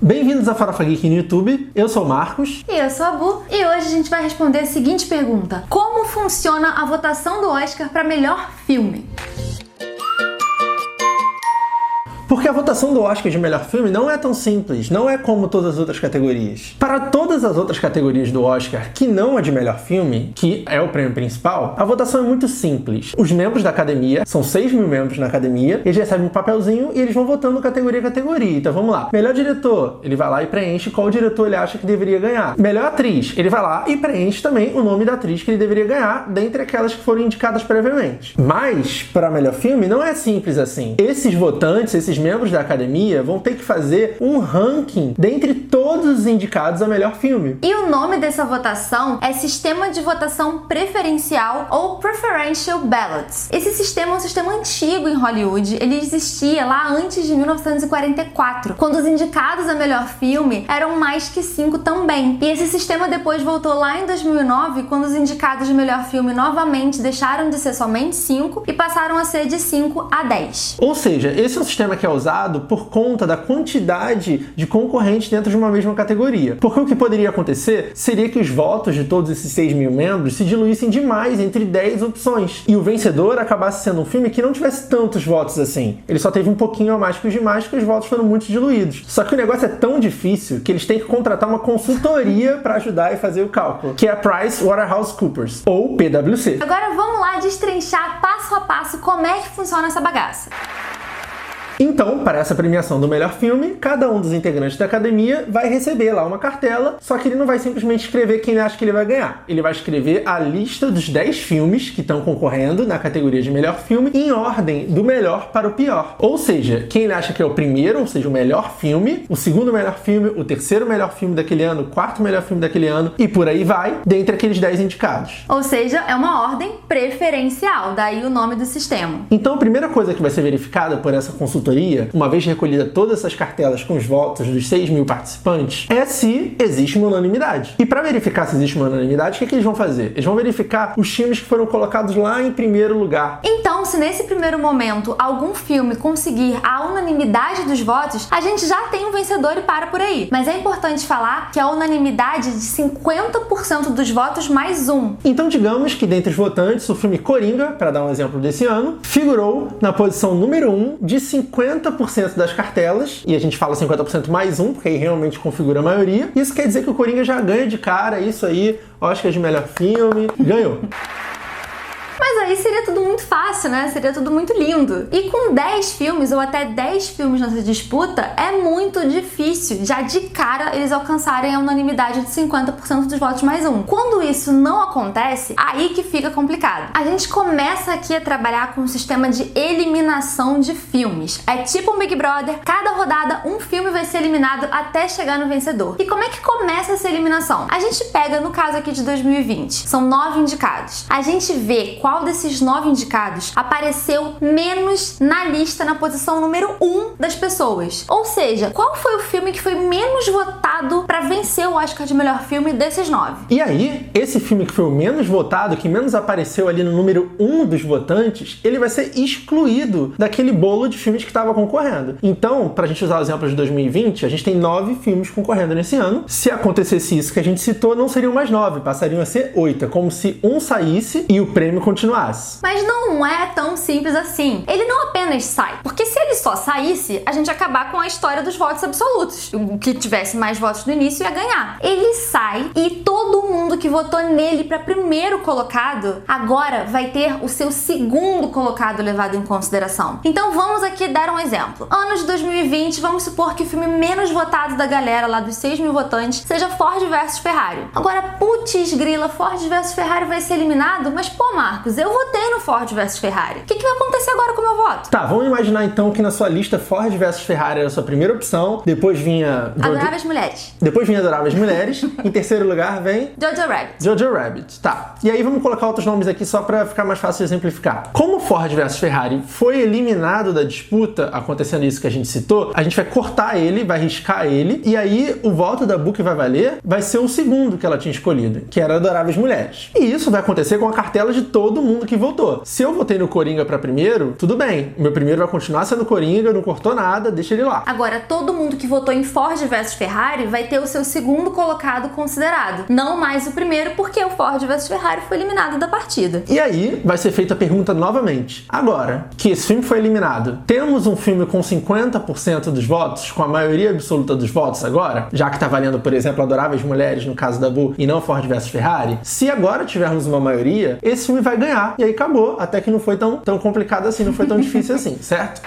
Bem-vindos a Farofa Geek no YouTube, eu sou o Marcos. E eu sou a Bu, e hoje a gente vai responder a seguinte pergunta: como funciona a votação do Oscar para melhor filme? Porque a votação do Oscar de melhor filme não é tão simples, não é como todas as outras categorias. Para todas as outras categorias do Oscar, que não é de melhor filme, que é o prêmio principal, a votação é muito simples. Os membros da academia, são 6 mil membros na academia, eles recebem um papelzinho e eles vão votando categoria a categoria. Então vamos lá. Melhor diretor, ele vai lá e preenche qual diretor ele acha que deveria ganhar. Melhor atriz, ele vai lá e preenche também o nome da atriz que ele deveria ganhar, dentre aquelas que foram indicadas previamente. Mas, para melhor filme, não é simples assim. Esses votantes, esses membros da academia vão ter que fazer um ranking dentre todos os indicados a melhor filme. E o nome dessa votação é Sistema de Votação Preferencial ou Preferential Ballots. Esse sistema é um sistema antigo em Hollywood. Ele existia lá antes de 1944, quando os indicados a melhor filme eram mais que 5 também. E esse sistema depois voltou lá em 2009, quando os indicados de melhor filme novamente deixaram de ser somente 5 e passaram a ser de 5 a 10. Ou seja, esse é um sistema que é usado por conta da quantidade de concorrentes dentro de uma mesma categoria. Porque o que poderia acontecer seria que os votos de todos esses 6 mil membros se diluíssem demais entre 10 opções e o vencedor acabasse sendo um filme que não tivesse tantos votos assim. Ele só teve um pouquinho a mais que os demais, porque os votos foram muito diluídos. Só que o negócio é tão difícil que eles têm que contratar uma consultoria para ajudar e fazer o cálculo, que é a PricewaterhouseCoopers, ou PwC. Agora vamos lá destrinchar passo a passo como é que funciona essa bagaça. Então, para essa premiação do melhor filme, cada um dos integrantes da academia vai receber lá uma cartela, só que ele não vai simplesmente escrever quem ele acha que ele vai ganhar. Ele vai escrever a lista dos 10 filmes que estão concorrendo na categoria de melhor filme em ordem do melhor para o pior. Ou seja, quem ele acha que é o primeiro, ou seja, o melhor filme, o segundo melhor filme, o terceiro melhor filme daquele ano, o quarto melhor filme daquele ano, e por aí vai, dentre aqueles 10 indicados. Ou seja, é uma ordem preferencial, daí o nome do sistema. Então, a primeira coisa que vai ser verificada por essa consultoria, uma vez recolhida todas essas cartelas com os votos dos 6 mil participantes, é se existe uma unanimidade. E para verificar se existe uma unanimidade, o que eles vão fazer? Eles vão verificar os filmes que foram colocados lá em primeiro lugar. Então, se nesse primeiro momento algum filme conseguir a unanimidade dos votos, a gente já tem um vencedor e para por aí. Mas é importante falar que a unanimidade é de 50% dos votos mais um. Então, digamos que dentre os votantes, o filme Coringa, para dar um exemplo desse ano, figurou na posição número 1 de 50% das cartelas, e a gente fala 50% mais um, porque aí realmente configura a maioria. Isso quer dizer que o Coringa já ganha de cara, isso aí, Oscar de melhor filme, ganhou. Mas aí seria tudo muito fácil, né? Seria tudo muito lindo. E com 10 filmes ou até 10 filmes nessa disputa, é muito difícil, já de cara, eles alcançarem a unanimidade de 50% dos votos mais um. Quando isso não acontece, aí que fica complicado. A gente começa aqui a trabalhar com um sistema de eliminação de filmes. É tipo um Big Brother, cada rodada um filme vai ser eliminado até chegar no vencedor. E como é que começa essa eliminação? A gente pega, no caso aqui de 2020, são 9 indicados. A gente vê qual desses 9 indicados apareceu menos na lista, na posição número 1 das pessoas. Ou seja, qual foi o filme que foi menos votado para vencer o Oscar de melhor filme desses 9? E aí, esse filme que foi o menos votado, que menos apareceu ali no número 1 dos votantes, ele vai ser excluído daquele bolo de filmes que estava concorrendo. Então, pra gente usar o exemplo de 2020, a gente tem 9 filmes concorrendo nesse ano. Se acontecesse isso que a gente citou, não seriam mais 9, passariam a ser 8. É como se um saísse e o prêmio continuasse. Mas não é tão simples assim. Ele não apenas sai, porque se ele só saísse, a gente ia acabar com a história dos votos absolutos. O que tivesse mais votos no início ia ganhar. Ele sai e todo mundo que votou nele para primeiro colocado, agora vai ter o seu segundo colocado levado em consideração. Então vamos aqui dar um exemplo. Ano de 2020, vamos supor que o filme menos votado da galera, lá dos 6 mil votantes, seja Ford vs Ferrari. Agora, putz grila, Ford vs Ferrari vai ser eliminado? Mas pô, Marcos, eu votei no Ford vs Ferrari. O que vai acontecer agora com o meu voto? Tá, vamos imaginar então que na sua lista Ford vs Ferrari era a sua primeira opção, depois vinha... Adoráveis Mulheres. Depois vinha Adoráveis Mulheres, em terceiro lugar vem... Jojo Rabbit. Jojo Rabbit, tá. E aí vamos colocar outros nomes aqui só pra ficar mais fácil de exemplificar. Como Ford vs Ferrari foi eliminado da disputa, acontecendo isso que a gente citou, a gente vai cortar ele, vai riscar ele, e aí o voto da Bu que vai valer vai ser o segundo que ela tinha escolhido, que era Adoráveis Mulheres. E isso vai acontecer com a cartela de todo mundo que votou. Se eu votei no Coringa pra primeiro, tudo bem. O meu primeiro vai continuar sendo Coringa, não cortou nada, deixa ele lá. Agora, todo mundo que votou em Ford vs Ferrari vai ter o seu segundo colocado considerado. Não mais o primeiro, porque o Ford vs Ferrari foi eliminado da partida. E aí, vai ser feita a pergunta novamente. Agora que esse filme foi eliminado, temos um filme com 50% dos votos, com a maioria absoluta dos votos agora? Já que tá valendo, por exemplo, Adoráveis Mulheres, no caso da Bu, e não Ford vs Ferrari? Se agora tivermos uma maioria, esse filme vai ganhar. E aí acabou. Até que não foi tão complicado assim, não foi tão difícil assim, certo?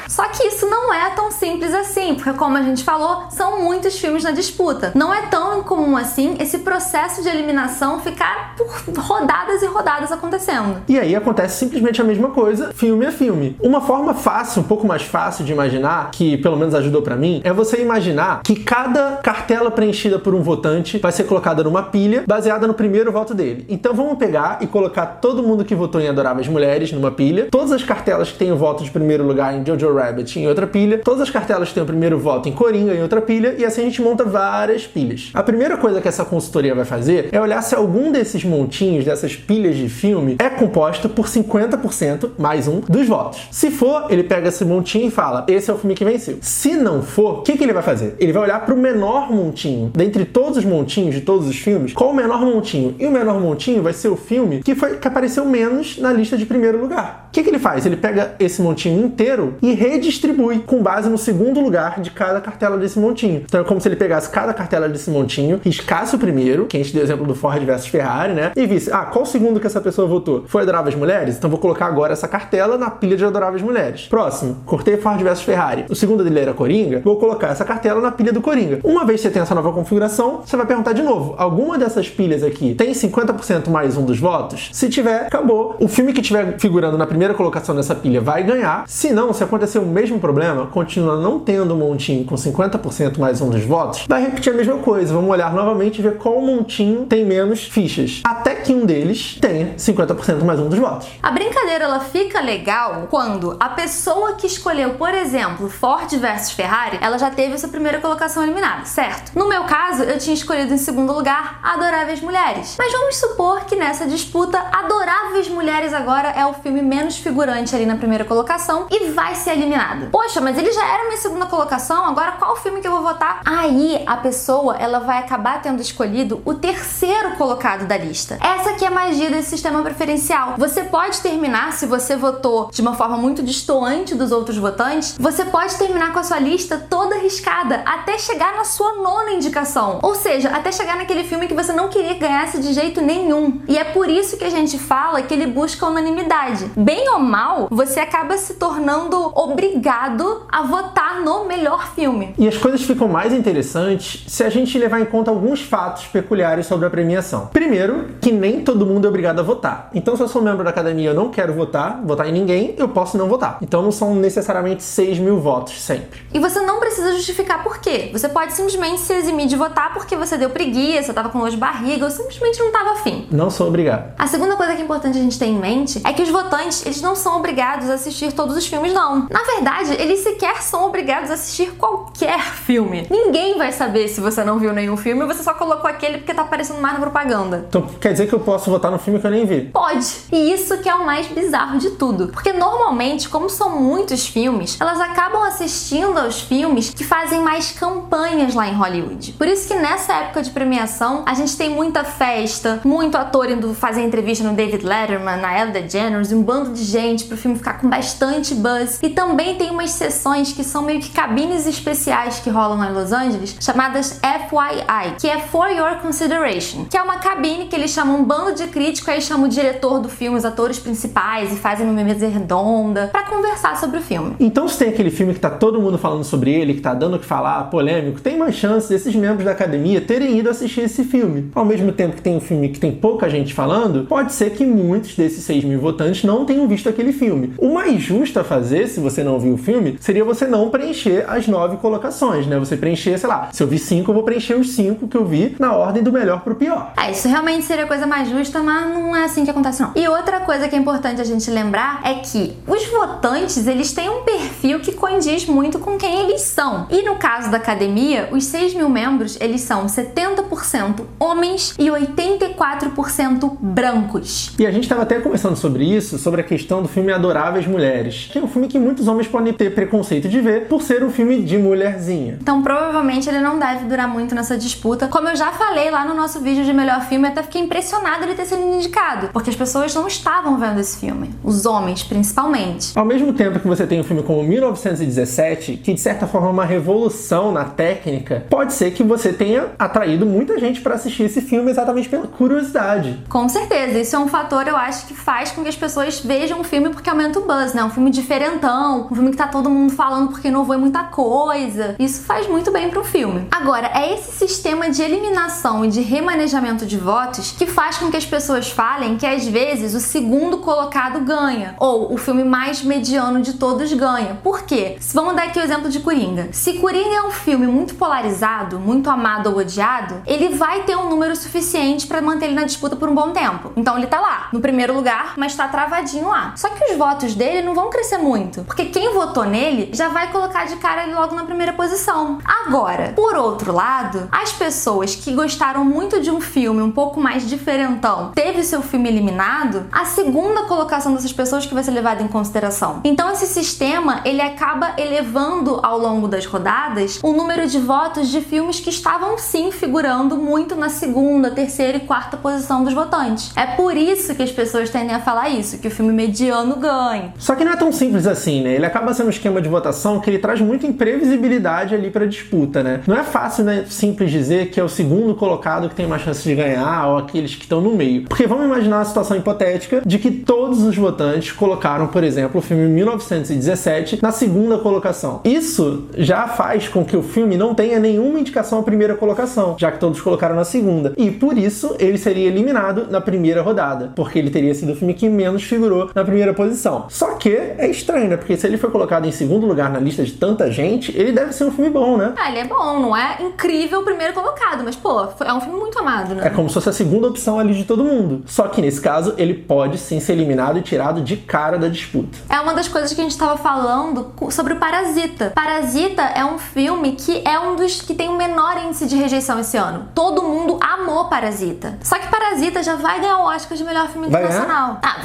Só que isso não é tão simples assim, porque como a gente falou, são muitos filmes na disputa. Não é tão incomum assim esse processo de eliminação ficar por rodadas e rodadas acontecendo. E aí acontece simplesmente a mesma coisa, filme a filme. Uma forma fácil, um pouco mais fácil de imaginar, que pelo menos ajudou pra mim, é você imaginar que cada cartela preenchida por um votante vai ser colocada numa pilha baseada no primeiro voto dele. Então vamos pegar e colocar todo mundo que votou em Adoráveis Mulheres numa pilha, todas as cartelas que têm o voto de primeiro lugar em Jojo Rabbit em outra pilha, todas as cartelas que têm o primeiro voto em Coringa em outra pilha, e assim a gente monta várias pilhas. A primeira coisa que essa consultoria vai fazer é olhar se algum desses montinhos, dessas pilhas de filme, é composto por 50% mais um dos votos. Se for, ele pega esse montinho e fala, esse é o filme que venceu. Se não for, o que ele vai fazer? Ele vai olhar para o menor montinho. Dentre todos os montinhos de todos os filmes, qual o menor montinho? E o menor montinho vai ser o filme que apareceu menos na lista de primeiro lugar. O que ele faz? Ele pega esse montinho inteiro e redistribui com base no segundo lugar de cada cartela desse montinho. Então é como se ele pegasse cada cartela desse montinho, riscasse o primeiro, que a gente deu o exemplo do Ford versus Ferrari, né? E visse, qual o segundo que essa pessoa votou? Foi Adoráveis Mulheres? Então vou colocar agora essa cartela na pilha de Adoráveis Mulheres. Próximo, cortei Ford versus Ferrari. O segundo dele era Coringa, vou colocar essa cartela na pilha do Coringa. Uma vez que você tem essa nova configuração, você vai perguntar de novo, alguma dessas pilhas aqui tem 50% mais um dos votos? Se tiver, acabou. O filme que estiver figurando na primeira colocação dessa pilha vai ganhar. Se não, se acontecer o mesmo problema, continua não tendo um montinho com 50% mais um dos votos, vai repetir a mesma coisa. Vamos olhar novamente e ver qual montinho tem menos fichas. Até que um deles tenha 50% mais um dos votos. A brincadeira ela fica legal quando a pessoa que escolheu, por exemplo, Ford versus Ferrari, ela já teve essa primeira colocação eliminada, certo? No meu caso, eu tinha escolhido em segundo lugar Adoráveis Mulheres. Mas vamos supor que nessa disputa, Adoráveis Mulheres agora é o filme menos figurante ali na primeira colocação e vai ser eliminado. Poxa, mas ele já era minha segunda colocação, agora qual filme que eu vou votar? Aí a pessoa, ela vai acabar tendo escolhido o terceiro colocado da lista. Essa aqui é a magia desse sistema preferencial. Você pode terminar, se você votou de uma forma muito destoante dos outros votantes, você pode terminar com a sua lista toda riscada, até chegar na sua nona indicação. Ou seja, até chegar naquele filme que você não queria que ganhasse de jeito nenhum. E é por isso que a gente fala que ele busca unanimidade. Bem ou mal, você acaba se tornando obrigado a votar no melhor filme. E as coisas ficam mais interessantes se a gente levar em conta alguns fatos peculiares sobre a premiação. Primeiro, que nem todo mundo é obrigado a votar. Então, se eu sou membro da academia e eu não quero votar em ninguém, eu posso não votar. Então, não são necessariamente 6 mil votos sempre. E você não precisa justificar por quê. Você pode simplesmente se eximir de votar porque você deu preguiça, tava com dor de barriga ou simplesmente não tava afim. Não sou obrigado. A segunda coisa que é importante a gente ter em mente é que os votantes, eles não são obrigados a assistir todos os filmes, não. Na verdade, eles sequer são obrigados a assistir qualquer filme. Ninguém vai saber se você não viu nenhum filme e você só colocou aquele porque tá aparecendo mais na propaganda. Então quer dizer que eu posso votar no filme que eu nem vi? Pode. E isso que é o mais bizarro de tudo. Porque normalmente, como são muitos filmes, elas acabam assistindo aos filmes que fazem mais campanhas lá em Hollywood. Por isso que nessa época de premiação, a gente tem muita festa, muito ator indo fazer entrevista no David Letterman, na Ellen DeGeneres, um bando de gente pro filme ficar com bastante buzz. E também tem umas sessões que são meio que cabines especiais que rolam lá em Los Angeles, chamadas FYI, que é For Your Consideration, que é uma cabine que eles chamam um bando de crítico, aí chamam o diretor do filme, os atores principais e fazem uma mesa redonda pra conversar sobre o filme. Então se tem aquele filme que tá todo mundo falando sobre ele, que tá dando o que falar, polêmico, tem mais chance desses membros da academia terem ido assistir esse filme. Ao mesmo tempo que tem um filme que tem pouca gente falando, pode ser que muitos desses 6 mil votantes não tenham visto aquele filme. O mais justo a fazer, se você não viu o filme, seria você não preencher as 9 colocações, né? Você preencher, sei lá, se eu vi 5, eu vou preencher os 5 que eu vi na ordem do melhor pro pior. Isso realmente seria a coisa coisa mais justa, mas não é assim que acontece não. E outra coisa que é importante a gente lembrar é que os votantes, eles têm um perfil que condiz muito com quem eles são. E no caso da academia, os 6.000 membros, eles são 70% homens e 84% brancos. E a gente estava até conversando sobre isso, sobre a questão do filme Adoráveis Mulheres, que é um filme que muitos homens podem ter preconceito de ver por ser um filme de mulherzinha. Então provavelmente ele não deve durar muito nessa disputa. Como eu já falei lá no nosso vídeo de melhor filme, eu até fiquei impressionada ele ter sido indicado, porque as pessoas não estavam vendo esse filme, os homens principalmente. Ao mesmo tempo que você tem um filme como 1917, que de certa forma é uma revolução na técnica, pode ser que você tenha atraído muita gente para assistir esse filme exatamente pela curiosidade. Com certeza, isso é um fator, eu acho, que faz com que as pessoas vejam o filme porque aumenta o buzz, né? Um filme diferentão, um filme que tá todo mundo falando porque inovou muita coisa. Isso faz muito bem pro filme. Agora, é esse sistema de eliminação e de remanejamento de votos que faz com que as pessoas falem que às vezes o segundo colocado ganha, ou o filme mais mediano de todos ganha. Por quê? Vamos dar aqui o exemplo de Coringa. Se Coringa é um filme muito polarizado, muito amado ou odiado, ele vai ter um número suficiente pra manter ele na disputa por um bom tempo. Então ele tá lá, no primeiro lugar, mas tá travadinho lá. Só que os votos dele não vão crescer muito, porque quem votou nele já vai colocar de cara ele logo na primeira posição. Agora, por outro lado, as pessoas que gostaram muito de um filme um pouco mais diferentão, teve seu filme eliminado, a segunda colocação dessas pessoas que vai ser levada em consideração. Então esse sistema, ele acaba elevando ao longo das rodadas o número de votos de filmes que estavam sim figurando muito na segunda, terceira e quarta posição dos votantes. É por isso que as pessoas tendem a falar isso, que o filme mediano ganha. Só que não é tão simples assim, né? Ele acaba sendo um esquema de votação que ele traz muita imprevisibilidade ali pra disputa, né? Não é fácil, né, simples dizer que é o segundo colocado que tem mais chance de ganhar ou aqueles que estão no meio. Porque vamos imaginar a situação hipotética de que todos os votantes colocaram, por exemplo, o filme 1917 na segunda colocação. Isso já faz com que o filme não tenha nenhuma indicação à primeira colocação, já que todos colocaram na segunda. E por isso ele seria eliminado na primeira rodada, porque ele teria sido o filme que menos figurou na primeira posição. Só que é estranho, né? Porque se ele foi colocado em segundo lugar na lista de tanta gente, ele deve ser um filme bom, né? Ah, ele é bom, não é incrível o primeiro colocado, mas pô, é um filme muito amado, né? É como se fosse a segunda opção ali de todo mundo. Só que nesse caso, ele pode sim ser eliminado e tirado de cara da disputa. É uma das coisas que a gente estava falando sobre o Parasita. Parasita é um filme que é um dos que tem o menor índice de rejeição esse ano. Todo mundo amou Parasita. Só que Parasita já vai ganhar o Oscar de melhor filme internacional. Ah,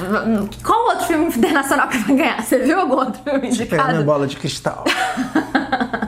qual outro filme internacional que vai ganhar? Você viu algum outro filme indicado? Minha bola de cristal.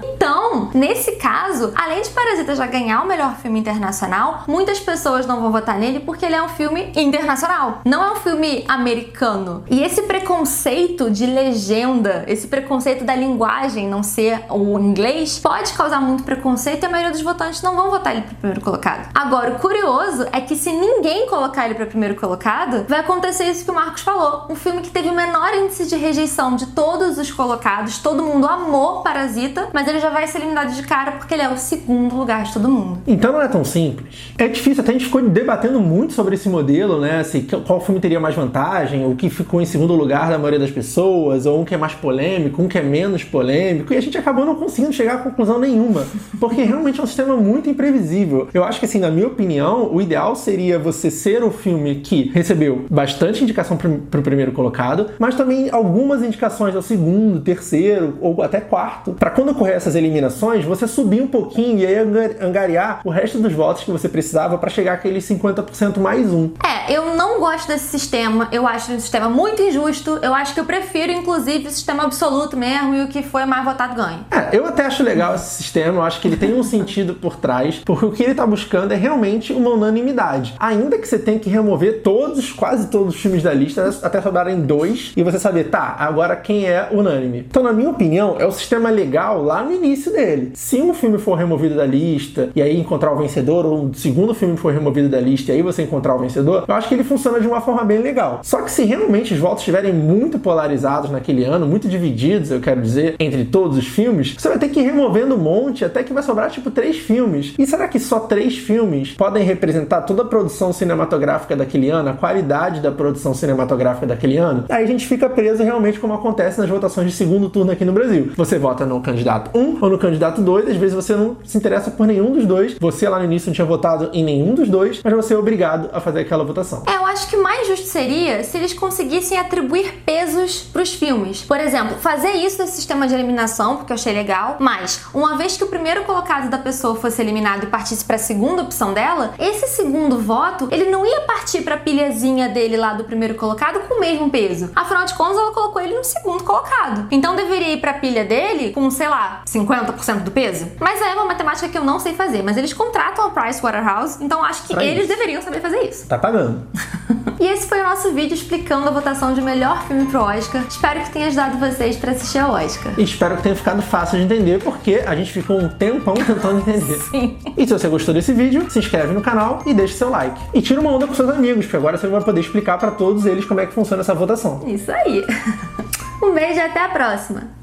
Então, nesse caso, além de Parasita já ganhar o melhor filme internacional, muitas pessoas não vão votar nele porque ele é um filme internacional, não é um filme americano. E esse preconceito de legenda, esse preconceito da linguagem não ser o inglês, pode causar muito preconceito e a maioria dos votantes não vão votar ele para primeiro colocado. Agora, o curioso é que se ninguém colocar ele para primeiro colocado, vai acontecer isso que o Marcos falou, um filme que teve o menor índice de rejeição de todos os colocados, todo mundo amou Parasita, mas ele já vai ser eliminado de cara porque ele é o segundo lugar de todo mundo. Então não é tão simples. É difícil, até a gente ficou debatendo muito sobre esse modelo, né? Assim, qual filme teria mais vantagem, o que ficou em segundo lugar da maioria das pessoas, ou um que é mais polêmico, um que é menos polêmico, e a gente acabou não conseguindo chegar a conclusão nenhuma, porque realmente é um sistema muito imprevisível. Eu acho que, assim, na minha opinião, o ideal seria você ser um filme que recebeu bastante indicação pro primeiro colocado, mas também algumas indicações ao segundo, terceiro, ou até quarto, para quando ocorrer essas eliminações, você subir um pouquinho e aí angariar o resto dos votos que você precisava para chegar àqueles 50% mais um. Eu não gosto desse sistema, eu acho um sistema muito injusto, eu acho que eu prefiro, inclusive, o sistema absoluto mesmo e o que foi mais votado ganha. Eu até acho legal esse sistema, eu acho que ele tem um sentido por trás, porque o que ele tá buscando é realmente uma unanimidade. Ainda que você tenha que remover quase todos os filmes da lista, até sobrarem 2, e você saber, tá, agora quem é unânime. Então, na minha opinião, é o sistema legal lá no início dele. Se um filme for removido da lista, e aí encontrar o vencedor, ou um segundo filme for removido da lista, e aí você encontrar o vencedor, eu acho que ele funciona de uma forma bem legal. Só que se realmente os votos estiverem muito polarizados naquele ano, muito divididos, eu quero dizer, entre todos os filmes, você vai ter que ir removendo um monte, até que vai sobrar tipo 3 filmes. E será que só 3 filmes podem representar toda a produção cinematográfica daquele ano, a qualidade da produção cinematográfica daquele ano? Aí a gente fica preso realmente como acontece nas votações de segundo turno aqui no Brasil. Você vota no candidato 1 ou no candidato campeonato 2, às vezes você não se interessa por nenhum dos dois, você lá no início não tinha votado em nenhum dos dois, mas você é obrigado a fazer aquela votação. Eu acho que o mais justo seria se eles conseguissem atribuir pesos pros filmes. Por exemplo, fazer isso nesse sistema de eliminação, porque eu achei legal, mas uma vez que o primeiro colocado da pessoa fosse eliminado e partisse pra segunda opção dela, esse segundo voto, ele não ia partir pra pilhazinha dele lá do primeiro colocado com o mesmo peso. Afinal de contas, ela colocou ele no segundo colocado. Então deveria ir pra pilha dele com, sei lá, 50% do peso. Mas é uma matemática que eu não sei fazer, mas eles contratam a Pricewaterhouse, então acho que eles deveriam saber fazer isso. Tá pagando. E esse foi o nosso vídeo explicando a votação de melhor filme pro Oscar. Espero que tenha ajudado vocês pra assistir ao Oscar. E espero que tenha ficado fácil de entender, porque a gente ficou um tempão tentando entender. Sim. E se você gostou desse vídeo, se inscreve no canal e deixa seu like. E tira uma onda com seus amigos, porque agora você vai poder explicar pra todos eles como é que funciona essa votação. Isso aí. Um beijo e até a próxima.